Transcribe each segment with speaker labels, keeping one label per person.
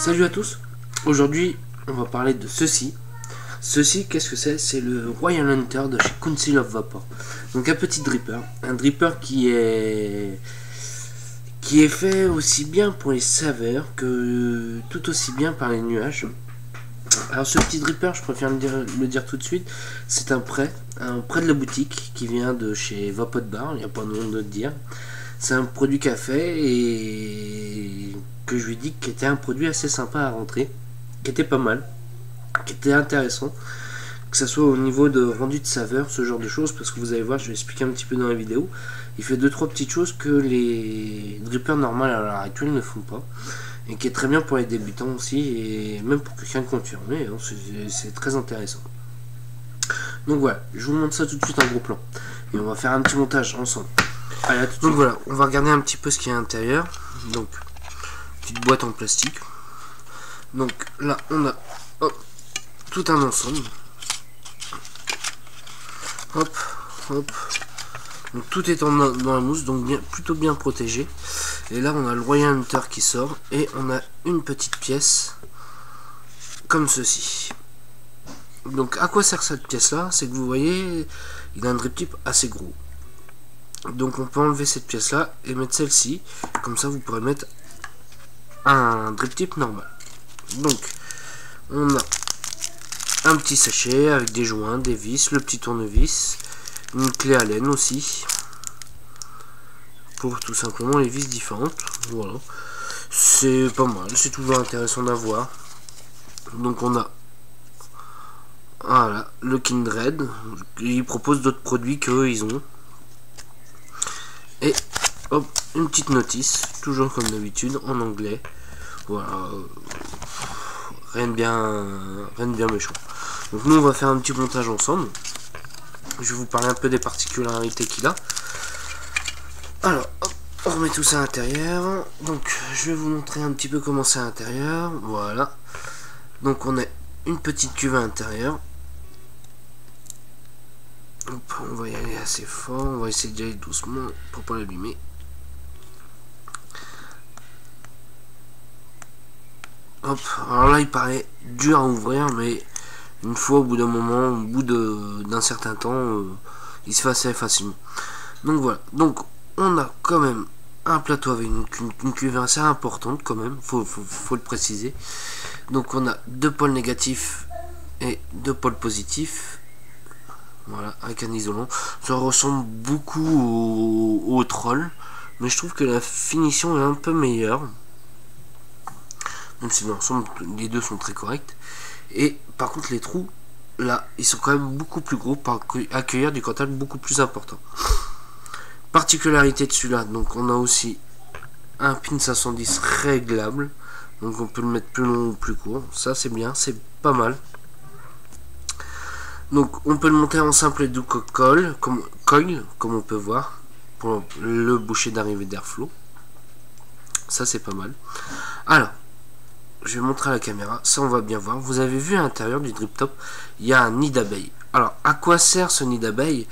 Speaker 1: Salut à tous, aujourd'hui on va parler de ceci. Ceci, qu'est-ce que c'est? C'est le Royal Hunter de chez Council of Vapor. Donc un petit dripper, un dripper qui est fait aussi bien pour les saveurs que tout aussi bien par les nuages. Alors ce petit dripper, je préfère le dire tout de suite, c'est un prêt de la boutique qui vient de chez Vapot Bar, il n'y a pas de nom de le dire. C'est un produit qu'a fait et que je lui dis qu'il était un produit assez sympa à rentrer, qui était pas mal, qui était intéressant, que ce soit au niveau de rendu de saveur, ce genre de choses, parce que vous allez voir, je vais expliquer un petit peu dans la vidéo. Il fait 2-3 petites choses que les drippers normaux à l'heure actuelle ne font pas, et qui est très bien pour les débutants aussi, et même pour quelqu'un de confirmé, hein, c'est très intéressant. Donc voilà, je vous montre ça tout de suite en gros plan, et on va faire un petit montage ensemble. Allez, donc voilà, on va regarder un petit peu ce qu'il y a à l'intérieur. Donc, petite boîte en plastique. Donc là, on a tout un ensemble. Hop, hop. Donc tout est dans la mousse, donc plutôt bien protégé. Et là, on a le Royal Hunter qui sort et on a une petite pièce comme ceci. Donc à quoi sert cette pièce-là? C'est que vous voyez, il a un drip tip assez gros. Donc on peut enlever cette pièce là et mettre celle-ci, comme ça vous pourrez mettre un drip tip normal. Donc on a un petit sachet avec des joints, des vis, le petit tournevis, une clé Allen aussi pour tout simplement les vis différentes. Voilà, c'est pas mal, c'est toujours intéressant d'avoir. Donc on a voilà le Kindred, ils proposent d'autres produits qu'eux ils ont. Et hop, une petite notice, toujours comme d'habitude, en anglais. Voilà, rien de bien méchant. Donc nous on va faire un petit montage ensemble. Je vais vous parler un peu des particularités qu'il a. Alors, hop, on remet tout ça à l'intérieur. Donc je vais vous montrer un petit peu comment c'est à l'intérieur. Voilà. Donc on a une petite cuve à l'intérieur. On va y aller assez fort, on va essayer d'y aller doucement pour pas l'abîmer. Hop, alors là il paraît dur à ouvrir, mais une fois au bout d'un moment, au bout d'un certain temps, il se fait assez facilement. Donc voilà, donc on a quand même un plateau avec une cuve assez importante quand même, faut le préciser. Donc on a 2 pôles négatifs et 2 pôles positifs. Voilà, avec un isolant. Ça ressemble beaucoup au Troll, mais je trouve que la finition est un peu meilleure. Même si l'ensemble, les deux sont très corrects. Et par contre, les trous, là, ils sont quand même beaucoup plus gros pour accueillir du cantal beaucoup plus important. Particularité de celui-là, donc on a aussi un pin 510 réglable. Donc on peut le mettre plus long ou plus court. Ça, c'est bien, c'est pas mal. Donc on peut le monter en simple et double coil, comme on peut voir, pour le boucher d'arrivée d'airflow. Ça c'est pas mal. Alors, je vais montrer à la caméra, ça on va bien voir. Vous avez vu à l'intérieur du drip top, il y a un nid d'abeille. Alors, à quoi sert ce nid d'abeille?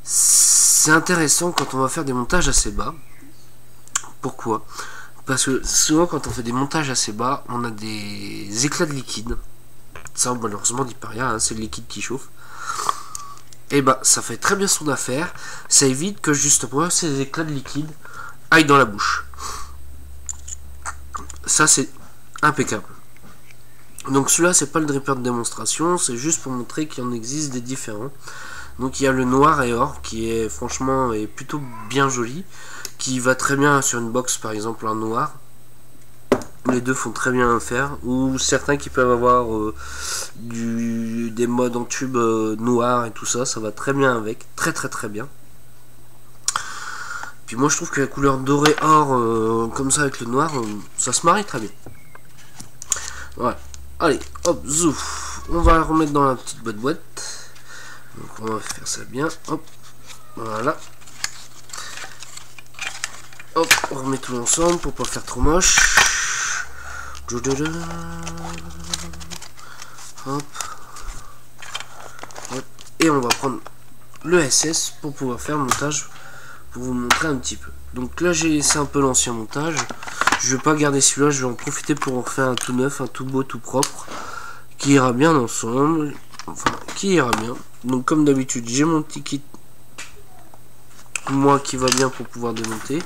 Speaker 1: C'est intéressant quand on va faire des montages assez bas. Pourquoi? Parce que souvent quand on fait des montages assez bas, on a des éclats de liquide. Ça malheureusement dit pas rien, hein, c'est le liquide qui chauffe. Et bah ça fait très bien son affaire. Ça évite que justement ces éclats de liquide aillent dans la bouche. Ça c'est impeccable. Donc celui-là c'est pas le dripper de démonstration, c'est juste pour montrer qu'il en existe des différents. Donc il y a le noir et or qui est franchement plutôt bien joli, qui va très bien sur une box par exemple en noir. Les deux font très bien faire, ou certains qui peuvent avoir des modes en tube noir et tout ça, ça va très bien avec, très bien. Puis moi je trouve que la couleur doré or comme ça avec le noir, ça se marie très bien. Voilà, allez, hop, zouf, on va la remettre dans la petite boîte. Donc on va faire ça bien, hop, voilà. Hop, on remet tout ensemble pour pas faire trop moche. Hop. Hop. Et on va prendre le SS pour pouvoir faire le montage pour vous montrer un petit peu. Donc là j'ai laissé un peu l'ancien montage, je vais pas garder celui-là, je vais en profiter pour en refaire un tout neuf, un tout beau, tout propre, qui ira bien ensemble, enfin qui ira bien. Donc comme d'habitude j'ai mon petit kit moi qui va bien pour pouvoir démonter.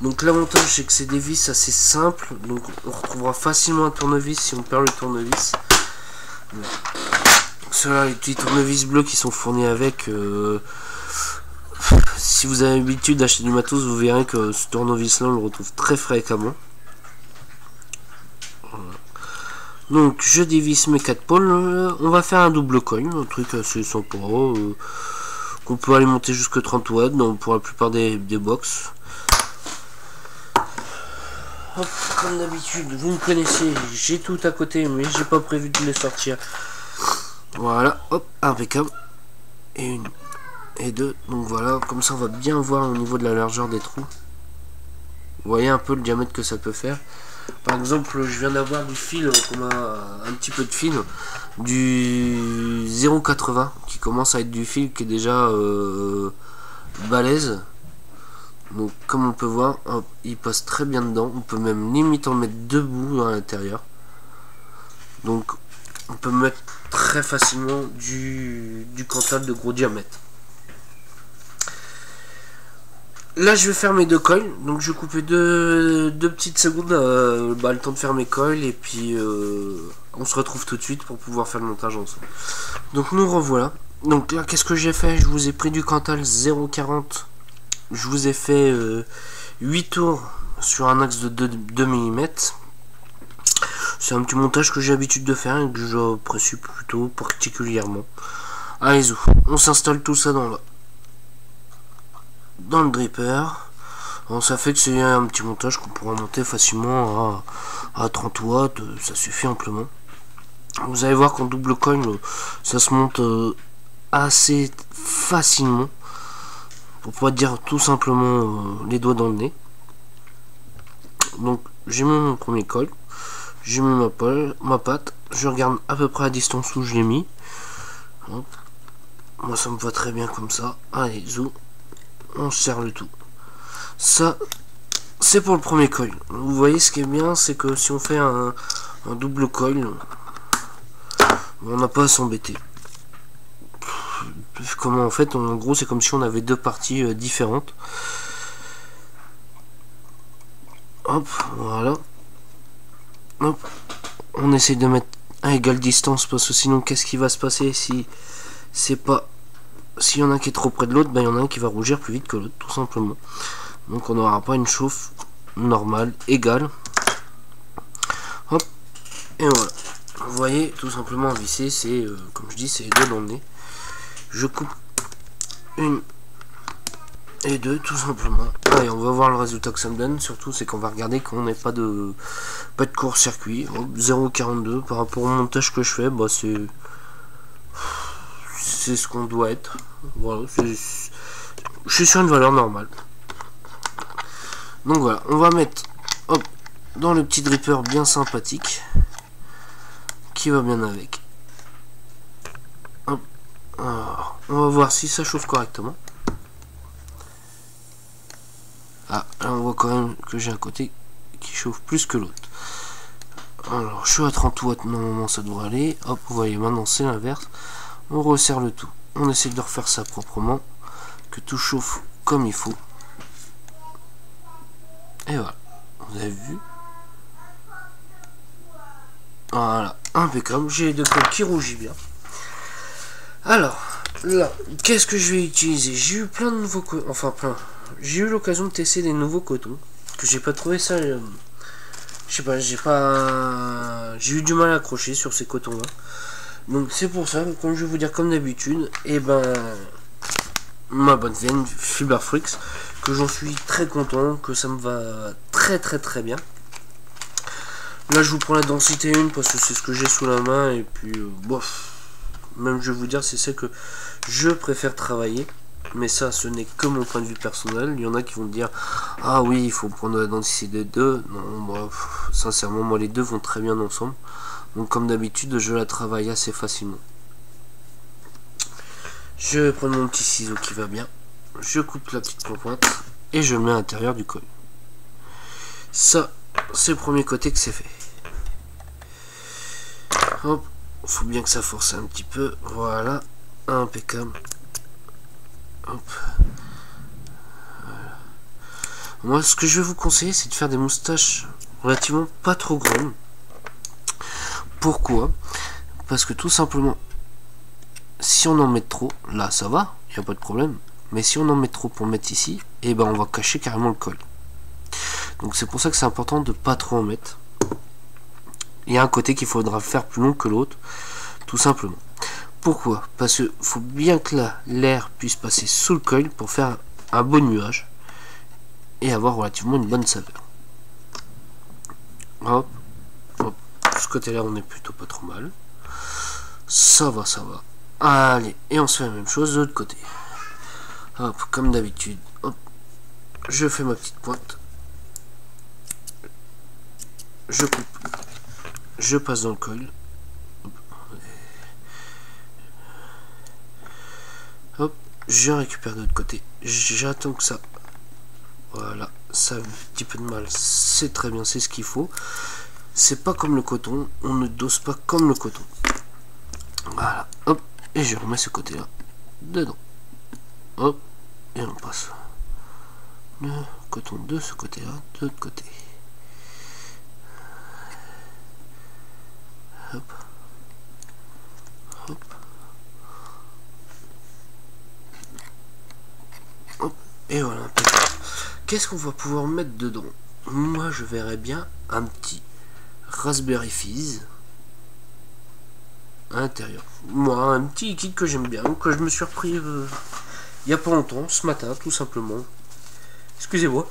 Speaker 1: Donc l'avantage c'est que c'est des vis assez simples, donc on retrouvera facilement un tournevis si on perd le tournevis. Ceux-là, les petits tournevis bleus qui sont fournis avec, si vous avez l'habitude d'acheter du matos, vous verrez que ce tournevis là on le retrouve très fréquemment. Voilà. Donc je dévisse mes 4 pôles, on va faire un double coil, un truc assez sympa, qu'on peut alimenter jusqu'à 30 watts pour la plupart des box. Hop, comme d'habitude, vous me connaissez, j'ai tout à côté, mais j'ai pas prévu de les sortir. Voilà, hop, impeccable. Et une, et deux, donc voilà, comme ça on va bien voir au niveau de la largeur des trous. Vous voyez un peu le diamètre que ça peut faire. Par exemple, je viens d'avoir du fil, un petit peu de fil, du 0,80, qui commence à être du fil qui est déjà balèze. Donc comme on peut voir, hop, il passe très bien dedans. On peut même limite en mettre 2 bouts à l'intérieur. Donc on peut mettre très facilement du Cantal de gros diamètre. Là je vais faire mes 2 coils. Donc je vais couper deux petites secondes, le temps de faire mes coils. Et puis on se retrouve tout de suite pour pouvoir faire le montage ensemble. Donc nous revoilà. Donc là qu'est-ce que j'ai fait? Je vous ai pris du Cantal 0,40. Je vous ai fait 8 tours sur un axe de 2 mm. C'est un petit montage que j'ai l'habitude de faire et que j'apprécie plutôt particulièrement. Allez, on s'installe tout ça dans le dripper. Alors, ça fait que c'est un petit montage qu'on pourra monter facilement à 30 watts, ça suffit amplement. Vous allez voir qu'en double coil, ça se monte assez facilement. Pour pouvoir dire tout simplement les doigts dans le nez. Donc j'ai mis mon premier coil, j'ai mis ma patte, je regarde à peu près à la distance où je l'ai mis. Hop. Moi ça me va très bien comme ça. Allez, zou, on serre le tout. Ça c'est pour le premier coil. Vous voyez, ce qui est bien, c'est que si on fait un double coil, on n'a pas à s'embêter. Comment en fait, en gros c'est comme si on avait 2 parties différentes. Hop, voilà. Hop, on essaie de mettre à égale distance, parce que sinon qu'est-ce qui va se passer si c'est pas, s'il y en a un qui est trop près de l'autre, ben il y en a un qui va rougir plus vite que l'autre, tout simplement. Donc on n'aura pas une chauffe normale égale. Hop, et voilà. Vous voyez, tout simplement à visser, c'est comme je dis, c'est les deux dans le nez. Je coupe 1 et 2 tout simplement. Allez, on va voir le résultat que ça me donne. Surtout c'est qu'on va regarder qu'on n'ait pas de court-circuit. 0,42 par rapport au montage que je fais, bah c'est ce qu'on doit être. Voilà, je suis sur une valeur normale. Donc voilà, on va mettre hop dans le petit dripper bien sympathique qui va bien avec. Hop. Alors, on va voir si ça chauffe correctement. Ah, là on voit quand même que j'ai un côté qui chauffe plus que l'autre. Alors, je suis à 30 watts, normalement ça devrait aller. Hop, vous voyez, maintenant c'est l'inverse. On resserre le tout. On essaie de refaire ça proprement, que tout chauffe comme il faut. Et voilà, vous avez vu. Voilà, impeccable. J'ai les 2 cols qui rougissent bien. Alors, là, qu'est-ce que je vais utiliser? J'ai eu plein de nouveaux cotons, enfin plein. J'ai eu l'occasion de tester des nouveaux cotons, que j'ai pas trouvé ça, je sais pas, j'ai eu du mal à accrocher sur ces cotons là. Donc c'est pour ça, comme je vais vous dire comme d'habitude, et ben ma bonne veine Fiber Freaks, que j'en suis très content, que ça me va très bien. Là je vous prends la densité 1 parce que c'est ce que j'ai sous la main, et puis bof. Même je vais vous dire, c'est ça que je préfère travailler. Mais ça, ce n'est que mon point de vue personnel. Il y en a qui vont dire, ah oui, il faut prendre la densité des deux. Non, bref, sincèrement, moi les deux vont très bien ensemble. Donc comme d'habitude, je la travaille assez facilement. Je vais prendre mon petit ciseau qui va bien. je coupe la petite pointe et je le mets à l'intérieur du coil. Ça, c'est le premier côté que c'est fait. Hop, faut bien que ça force un petit peu. Voilà, impeccable. Hop. Voilà. Moi, ce que je vais vous conseiller, c'est de faire des moustaches relativement pas trop grandes. Pourquoi? Parce que tout simplement, si on en met trop, là ça va, il n'y a pas de problème. Mais si on en met trop pour mettre ici, et ben on va cacher carrément le col. Donc c'est pour ça que c'est important de pas trop en mettre. Il y a un côté qu'il faudra faire plus long que l'autre, tout simplement. Pourquoi? Parce que faut bien que là l'air puisse passer sous le coil pour faire un beau nuage et avoir relativement une bonne saveur. Hop, hop. De ce côté là on est plutôt pas trop mal. Ça va, ça va. Allez, et on se fait la même chose de l'autre côté. Hop, comme d'habitude. Hop, je fais ma petite pointe. Je coupe. Je passe dans le coil. Hop, je récupère de l'autre côté. J'attends que ça. Voilà, ça a un petit peu de mal. C'est très bien, c'est ce qu'il faut. C'est pas comme le coton. On ne dose pas comme le coton. Voilà, hop, et je remets ce côté-là dedans. Hop, et on passe le coton de ce côté-là, de l'autre côté. Hop, hop, hop, et voilà. Qu'est-ce qu'on va pouvoir mettre dedans? Moi, je verrais bien un petit Raspberry Fizz à l'intérieur. Moi, un petit liquide que j'aime bien, que je me suis repris il y a pas longtemps, ce matin, tout simplement. Excusez-moi.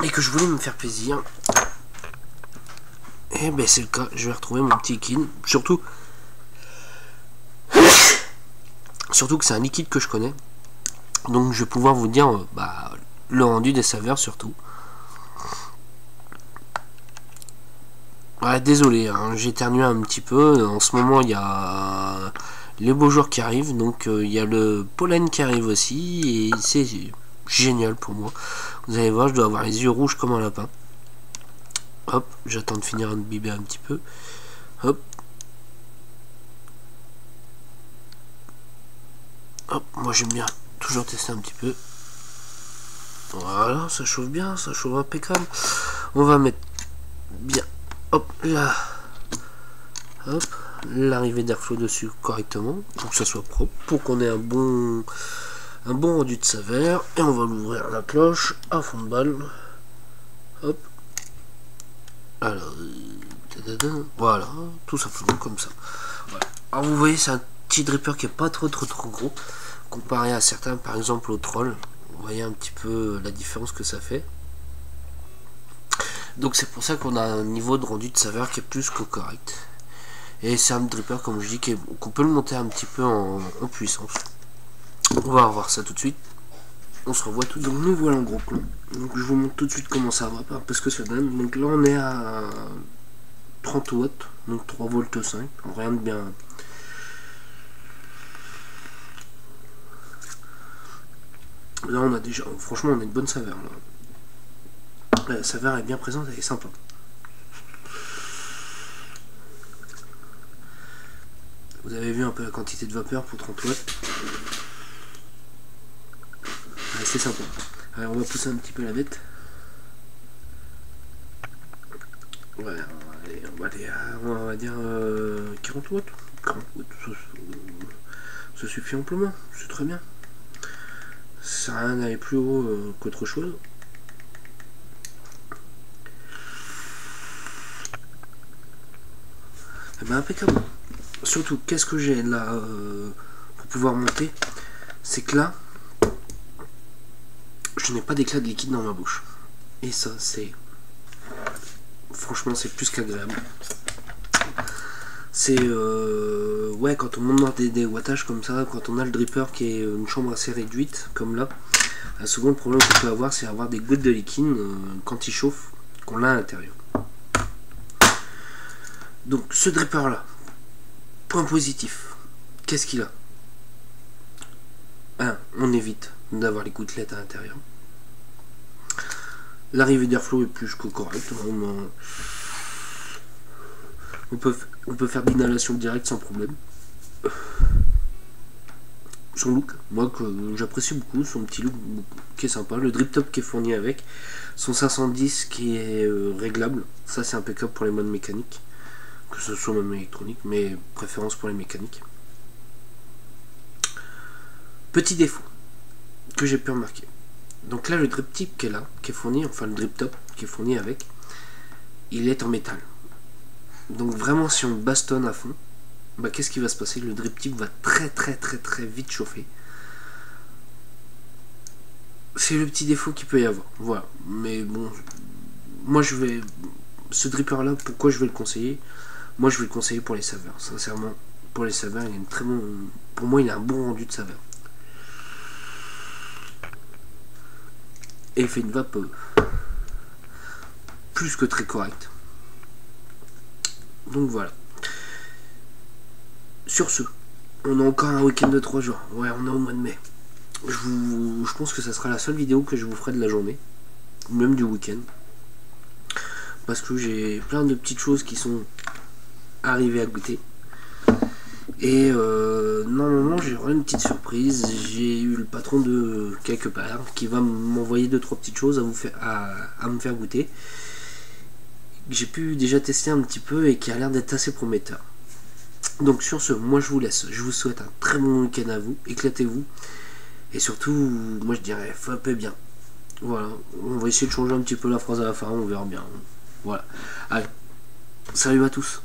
Speaker 1: Et que je voulais me faire plaisir. Et ben c'est le cas, je vais retrouver mon petit liquide. Surtout que c'est un liquide que je connais. Donc je vais pouvoir vous dire le rendu des saveurs surtout. Ouais, désolé, hein, j'ai éternué un petit peu. En ce moment, il y a les beaux jours qui arrivent, donc il y a le pollen qui arrive aussi, et c'est génial pour moi. Vous allez voir, je dois avoir les yeux rouges comme un lapin. Hop, j'attends de finir de biber un petit peu. Hop. Hop, moi j'aime bien toujours tester un petit peu. Voilà, ça chauffe bien, ça chauffe impeccable. On va mettre bien. Hop là, hop, l'arrivée d'airflow dessus correctement pour que ça soit propre, pour qu'on ait un bon rendu de saveur. Et on va l'ouvrir la cloche à fond de balle. Hop, alors voilà, tout simplement comme ça. Voilà. Alors vous voyez, c'est un petit dripper qui est pas trop gros comparé à certains, par exemple au troll. Vous voyez un petit peu la différence que ça fait. Donc c'est pour ça qu'on a un niveau de rendu de saveur qui est plus que correct. Et c'est un dripper, comme je dis, qu'on peut le monter un petit peu en puissance. On va voir ça tout de suite. On se revoit tout. Donc nous voilà en gros plan. Donc je vous montre tout de suite comment ça va, parce que ça donne. Donc là on est à 30 watts, donc 3 volts 5, rien de bien. Là on a déjà, franchement on a une bonne saveur là. La saveur est bien présente, elle est sympa. Vous avez vu un peu la quantité de vapeur pour 30 watts. Ouais, c'est sympa. Alors on va pousser un petit peu la bête. Ouais, on va dire 40 watts. 40 watts, ça suffit amplement, c'est très bien. Ça sert à rien d'aller plus haut qu'autre chose. Et ben impeccable. Surtout, qu'est-ce que j'ai là pour pouvoir monter, c'est que là, je n'ai pas d'éclat de liquide dans ma bouche. Et ça, c'est... Franchement, c'est plus qu'agréable. C'est... ouais, quand on monte dans des wattages comme ça, quand on a le dripper qui est une chambre assez réduite, comme là, souvent le problème qu'on peut avoir, c'est avoir des gouttes de liquide quand il chauffe, qu'on l'a à l'intérieur. Donc, ce dripper là, point positif. qu'est-ce qu'il a? On évite d'avoir les gouttelettes à l'intérieur. L'arrivée d'airflow est plus que correcte. On peut faire d'inhalation directe sans problème. Son look, moi que j'apprécie beaucoup, son petit look qui est sympa, le drip top qui est fourni avec, son 510 qui est réglable, ça c'est impeccable pour les modes mécaniques, que ce soit même électronique, mais préférence pour les mécaniques. Petit défaut que j'ai pu remarquer, donc là le drip tip qui est là, qui est fourni, enfin le drip top qui est fourni avec, il est en métal, donc vraiment si on bastonne à fond, bah, qu'est-ce qui va se passer? Le drip tip va très vite chauffer. C'est le petit défaut qu'il peut y avoir. Voilà. Mais bon, moi je vais... Ce dripper là, pourquoi je vais le conseiller? Moi je vais le conseiller pour les saveurs. Sincèrement, pour les saveurs, il a une très bon... Pour moi, il a un bon rendu de saveur. Et il fait une vape plus que très correcte. Donc voilà. Sur ce, on a encore un week-end de 3 jours. Ouais, on est au mois de mai. Je pense que ça sera la seule vidéo que je vous ferai de la journée, même du week-end. Parce que j'ai plein de petites choses qui sont arrivées à goûter. Et normalement, j'ai vraiment une petite surprise. J'ai eu le patron de quelque part qui va m'envoyer 2-3 petites choses à me faire goûter. J'ai pu déjà tester un petit peu et qui a l'air d'être assez prometteur. Donc sur ce, moi je vous laisse, je vous souhaite un très bon week-end à vous, éclatez-vous, et surtout, moi je dirais, vapez bien. Voilà, on va essayer de changer un petit peu la phrase à la fin, on verra bien. Voilà, allez, salut à tous.